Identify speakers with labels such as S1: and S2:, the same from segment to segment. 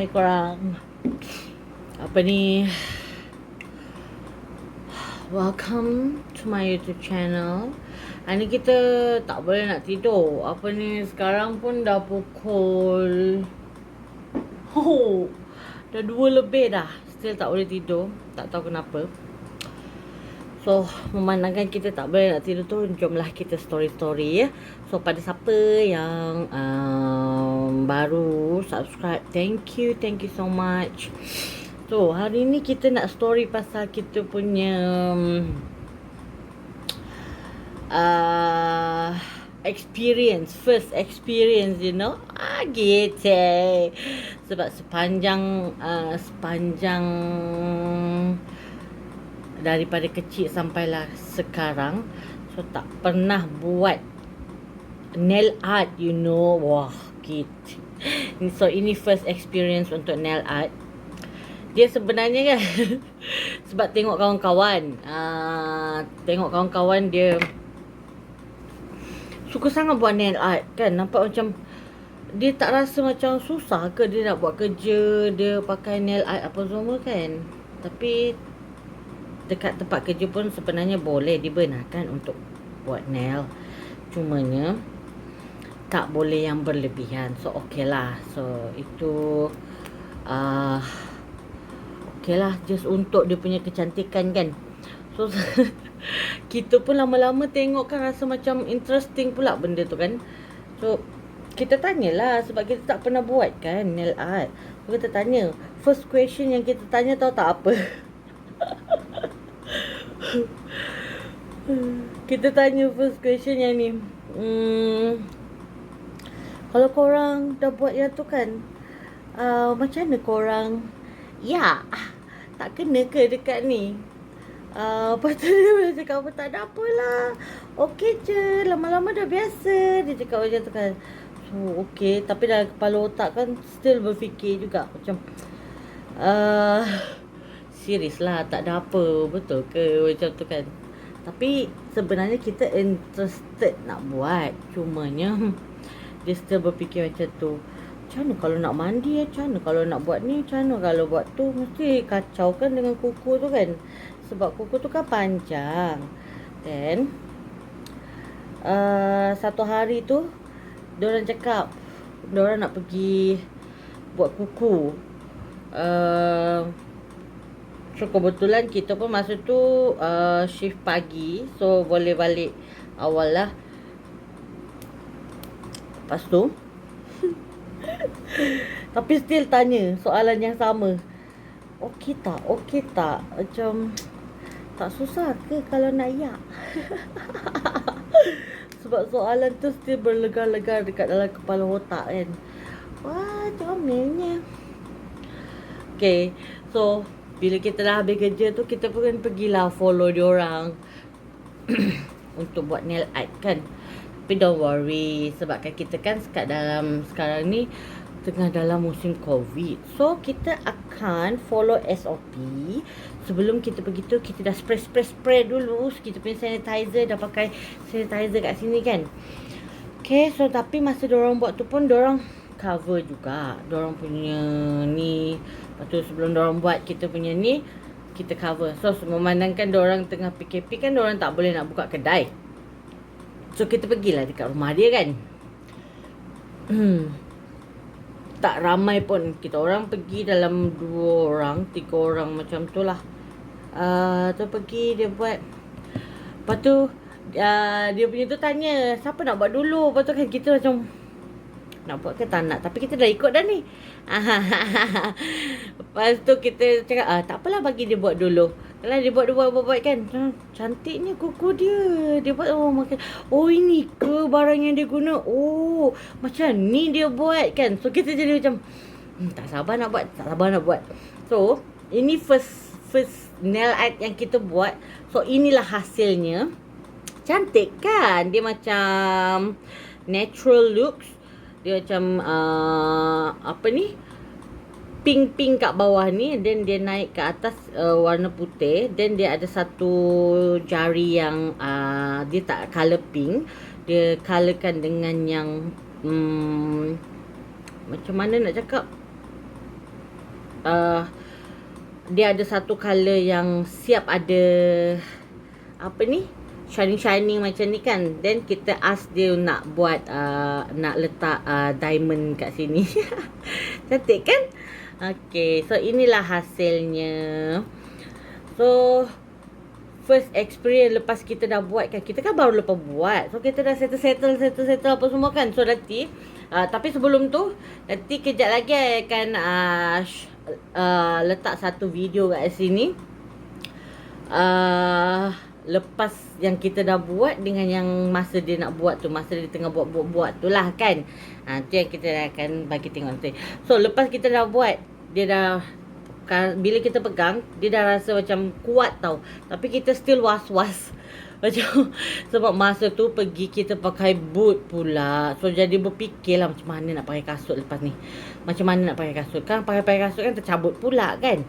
S1: Hai korang. Apa ni? Welcome to my YouTube channel. Hari ni kita tak boleh nak tidur. Apa ni, sekarang pun dah pukul dah 2 lebih dah. Still tak boleh tidur. Tak tahu kenapa. So, memandangkan kita tak boleh nak tidur tu, jomlah kita story-story ya. So, pada siapa yang baru subscribe, thank you so much. So, hari ni kita nak story pasal kita punya experience, first experience, you know. Gitu. Sebab sepanjang daripada kecil sampailah sekarang, so tak pernah buat nail art, you know. Wah, gitu. So ini first experience untuk nail art. Dia sebenarnya kan sebab tengok kawan-kawan, dia suka sangat buat nail art kan. Nampak macam dia tak rasa macam susah ke dia nak buat kerja, dia pakai nail art apa semua kan. Tapi dekat tempat kerja pun sebenarnya boleh dibenarkan untuk buat nail. Cumanya tak boleh yang berlebihan. So okey lah. So itu okey lah, just untuk dia punya kecantikan kan. So kita pun lama-lama tengok kan, rasa macam interesting pula benda tu kan. So kita tanyalah, sebab kita tak pernah buat kan nail art. So kita tanya, first question yang kita tanya tahu tak apa? Kita tanya first question yang ni, kalau korang dah buat yang tu kan, macam mana korang, ya, tak kena ke dekat ni? Lepas tu dia cakap apa, tak ada apalah, okey je, lama-lama dah biasa. Dia cakap macam tu kan. So okey, tapi dalam kepala otak kan still berfikir juga macam serius lah, tak ada apa, betul ke macam tu kan. Tapi sebenarnya kita interested nak buat, cumanya dia still berfikir macam tu. Macam mana kalau nak mandi, macam mana kalau nak buat ni, macam mana kalau buat tu. Mesti kacau kan dengan kuku tu kan. Sebab kuku tu kan panjang. Dan satu hari tu diorang cakap diorang nak pergi buat kuku. So kebetulan kita pun masa tu shift pagi, so boleh balik awal lah. Lepas tu tapi still tanya soalan yang sama. Okey tak? Macam tak susah ke kalau nak yak? Sebab soalan tu still berlegar-legar dekat dalam kepala otak kan. Wah, comelnya. Okay, so bila kita dah habis kerja tu, kita pun pergilah follow diorang untuk buat nail art kan. Tapi don't worry, sebab kan kita kan sekarang ni tengah dalam musim COVID. So kita akan follow SOP. Sebelum kita pergi tu, kita dah spray dulu. Kita punya sanitizer, dah pakai sanitizer kat sini kan. Okay, so tapi masa diorang buat tu pun diorang cover juga diorang punya ni. Lepas tu sebelum diorang buat kita punya ni, kita cover. So memandangkan diorang tengah PKP kan, diorang tak boleh nak buka kedai. So kita pergilah dekat rumah dia kan. Tak ramai pun. Kita orang pergi dalam 2 orang, 3 orang macam tu lah. Tu pergi dia buat. Lepas tu dia punya tu tanya, siapa nak buat dulu? Lepas tu kan kita macam, nak buat ke tak nak? Tapi kita dah ikut dah ni. Lepas tu kita cakap, tak apalah, bagi dia buat dulu. Kalau dia buat kan, cantiknya kuku dia. Dia buat, makan. Oh, ini ke barang yang dia guna? Oh, macam ni dia buat kan. So kita jadi macam tak sabar nak buat. So ini first nail art yang kita buat. So inilah hasilnya. Cantik kan? Dia macam natural looks. Dia macam apa ni, pink kat bawah ni, then dia naik ke atas warna putih, then dia ada satu jari yang dia tak color pink, dia colorkan dengan yang macam mana nak cakap, dia ada satu color yang siap ada apa ni, shining macam ni kan. Then kita ask dia nak buat nak letak diamond kat sini. Cantik kan? Okay, so inilah hasilnya. So first experience lepas kita dah buat kan, kita kan baru lepas buat, so kita dah settle apa semua kan. So nanti tapi sebelum tu, nanti kejap lagi I akan letak satu video kat sini lepas yang kita dah buat dengan yang masa dia nak buat tu, masa dia tengah buat tu lah kan. Tu yang kita akan bagi tengok nanti. So lepas kita dah buat, dia dah, bila kita pegang, dia dah rasa macam kuat tau. Tapi kita still was-was. Macam sebab masa tu pergi kita pakai boot pula. So jadi berfikirlah macam mana nak pakai kasut lepas ni. Macam mana nak pakai kasut. Kan pakai kasut kan tercabut pula kan.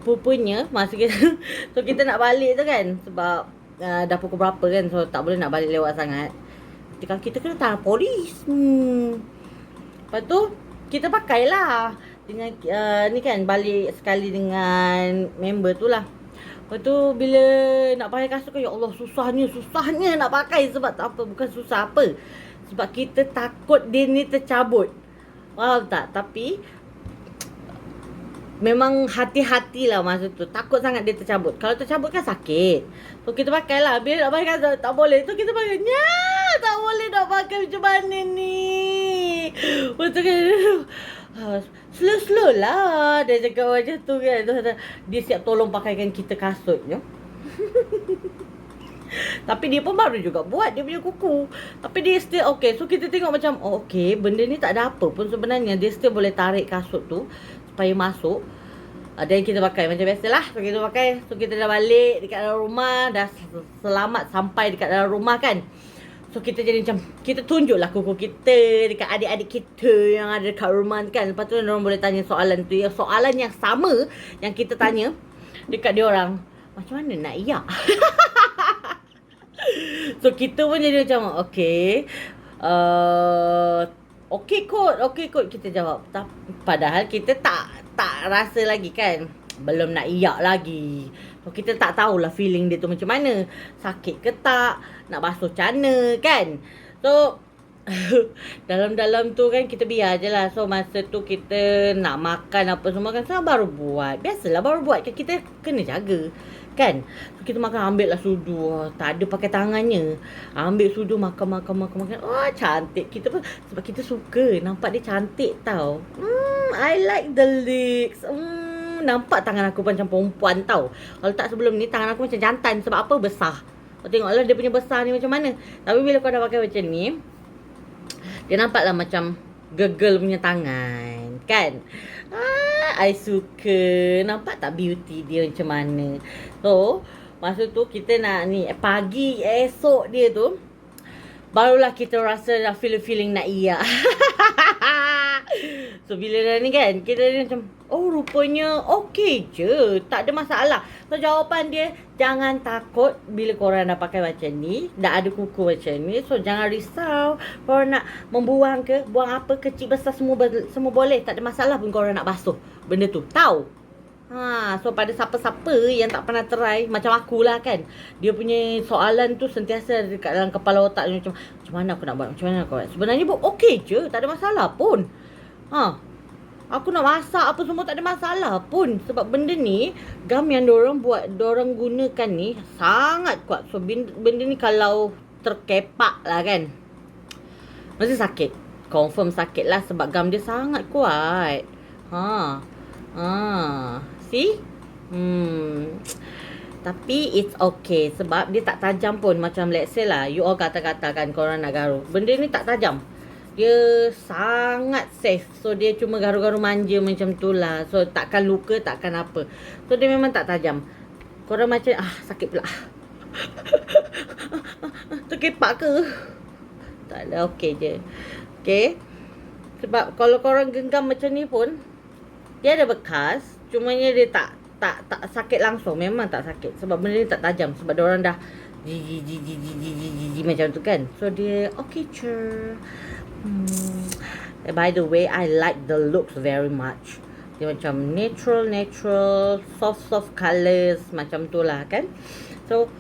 S1: Rupanya masa kita so kita nak balik tu kan, sebab dah pukul berapa kan, so tak boleh nak balik lewat sangat. Kita kena tahan polis. Lepas tu kita pakailah dengan ni kan, balik sekali dengan member tu lah. Lepas tu bila nak pakai kasut kan, ya Allah, susahnya nak pakai. Sebab tak apa, bukan susah apa, sebab kita takut dia ni tercabut. Faham tak? Tapi memang hati-hatilah masa tu. Takut sangat dia tercabut. Kalau tercabut kan sakit. So kita pakai lah. Bila nak pakai kasut tak boleh, so kita pakai. Tak boleh nak pakai, macam mana ni. Betul kan. Slow lah dia cakap macam tu kan. Dia siap tolong pakaikan kita kasutnya. Tapi dia pun baru juga buat dia punya kuku. Tapi dia still okay. So kita tengok macam okay, benda ni tak ada apa pun sebenarnya. Dia still boleh tarik kasut tu supaya masuk. Dan kita pakai macam biasalah. So kita pakai. So kita dah balik dekat dalam rumah. Dah selamat sampai dekat dalam rumah kan. So kita jadi macam, kita tunjuklah kuku kita dekat adik-adik kita yang ada dekat rumah kan. Lepas tu orang boleh tanya soalan tu, soalan yang sama yang kita tanya dekat dia orang. Macam mana nak iyak? So kita pun jadi macam okay, okay kot kita jawab. Padahal kita tak rasa lagi kan, belum nak iyak lagi. So kita tak tahulah feeling dia tu macam mana, sakit ke tak, nak basuh macam mana kan. So dalam-dalam tu kan kita biar je lah. So masa tu kita nak makan apa semua kan, so baru buat. Biasalah baru buat kan, kita kena jaga kan. So kita makan, ambil lah sudu. Tak ada pakai tangannya. Ambil sudu, makan. Oh cantik. Kita pun, sebab kita suka nampak dia cantik tau. I like the legs. Nampak tangan aku macam perempuan tau. Kalau tak sebelum ni tangan aku macam jantan. Sebab apa? Besar. Kau tengoklah dia punya besar ni macam mana. Tapi bila kau dah pakai macam ni, dia nampaklah macam girl punya tangan kan. I suka. Nampak tak beauty dia macam mana. So masa tu kita nak ni, pagi esok dia tu, barulah kita rasa dah feeling nak iyak. So bila dah ni kan, kita dah macam, oh rupanya okay je, tak ada masalah. So jawapan dia, jangan takut bila korang dah pakai macam ni, dah ada kuku macam ni. So jangan risau, korang nak membuang ke, buang apa, kecil besar semua boleh. Tak ada masalah pun korang nak basuh benda tu, tahu? So pada siapa-siapa yang tak pernah try, macam akulah kan, dia punya soalan tu sentiasa dekat dalam kepala otak dia, macam mana aku nak buat, macam mana aku buat. Sebenarnya pun okey je, tak ada masalah pun. Aku nak masak apa semua tak ada masalah pun. Sebab benda ni, gam yang diorang buat, diorang gunakan ni sangat kuat. So benda ni kalau terkepak lah kan, mesti sakit. Confirm sakit lah sebab gam dia sangat kuat. See? Tapi it's okay sebab dia tak tajam pun. Macam let's say lah, you all kata-katakan korang nak garu, benda ni tak tajam. Dia sangat safe. So dia cuma garu-garu manja macam tu lah. So takkan luka, takkan apa. So dia memang tak tajam. Korang macam sakit pula. Terkepak ke? Tak ada, okay je. Okay. Sebab kalau korang genggam macam ni pun, dia ada bekas. Cumanya dia tak sakit langsung. Memang tak sakit. Sebab benda ni tak tajam. Sebab diorang dah macam tu kan. So dia okay je. By the way, I like the looks very much. Dia macam natural, soft colors macam tu lah kan. So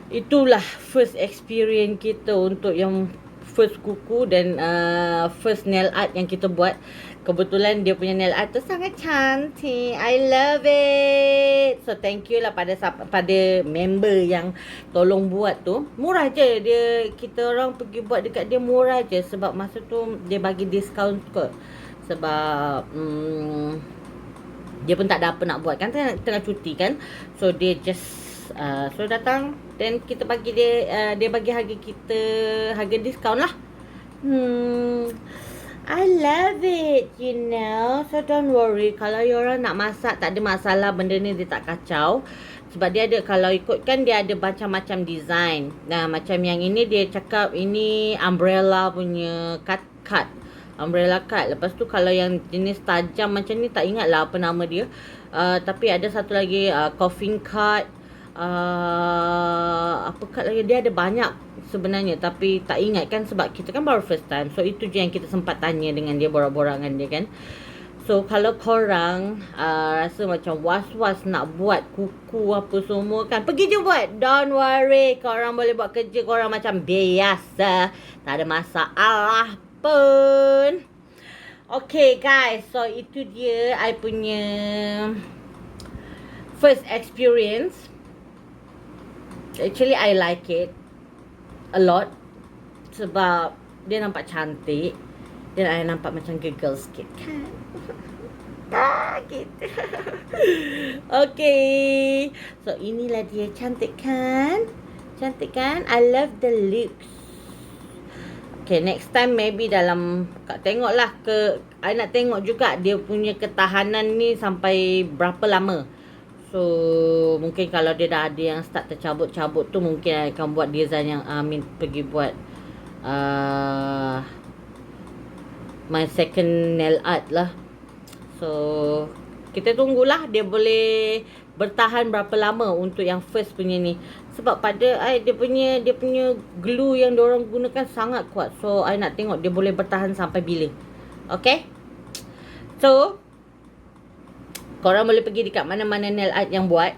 S1: itulah first experience kita untuk yang first kuku dan first nail art yang kita buat. Kebetulan dia punya nail art tu sangat cantik. I love it. So thank you lah pada member yang tolong buat tu. Murah je dia, kita orang pergi buat dekat dia murah je sebab masa tu dia bagi diskaun kot. Sebab dia pun tak ada apa nak buat kan, tengah cuti kan. So dia just so datang, then kita bagi dia, dia bagi harga kita, harga diskaun lah. I love it, you know. So don't worry, kalau you orang nak masak tak ada masalah, benda ni dia tak kacau. Sebab dia ada, kalau ikutkan dia ada macam-macam design. Nah, macam yang ini dia cakap ini umbrella punya cut. Umbrella cut. Lepas tu kalau yang jenis tajam macam ni, tak ingat lah apa nama dia. Tapi ada satu lagi coffin cut. Apa cut lagi, dia ada banyak sebenarnya, tapi tak ingat kan sebab kita kan baru first time. So itu je yang kita sempat tanya dengan dia, borak-borak dengan dia kan. So kalau korang rasa macam was-was nak buat kuku apa semua kan, pergi je buat. Don't worry, korang boleh buat kerja korang macam biasa, tak ada masalah pun. Okay guys, so itu dia I punya first experience. Actually I like it a lot sebab dia nampak cantik dan I nampak macam girl sikit kan. Gitu. Okay, so inilah dia, cantik kan? Cantik kan? I love the looks. Okay, next time maybe dalam, tengoklah I nak tengok juga dia punya ketahanan ni sampai berapa lama. So mungkin kalau dia dah ada yang start tercabut-cabut tu, mungkin I akan buat design yang Amin pergi buat my second nail art lah. So kita tunggulah dia boleh bertahan berapa lama untuk yang first punya ni. Sebab pada dia punya glue yang diorang gunakan sangat kuat. So I nak tengok dia boleh bertahan sampai bila. Okay, so korang boleh pergi dekat mana-mana nail art yang buat.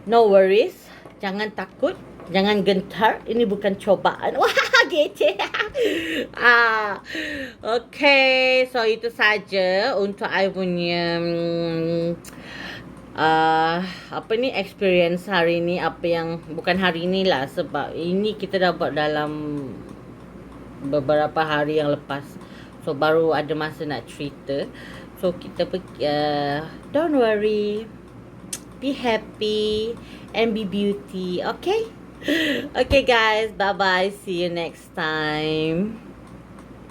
S1: No worries. Jangan takut. Jangan gentar. Ini bukan cobaan. Wah, gece. Okay. So, itu saja untuk I punya experience hari ni. Apa yang, bukan hari ni lah. Sebab ini kita dah buat dalam beberapa hari yang lepas. So, baru ada masa nak cerita. So kita pergi, don't worry, be happy and be beauty. Okay. Okay guys, bye bye, see you next time.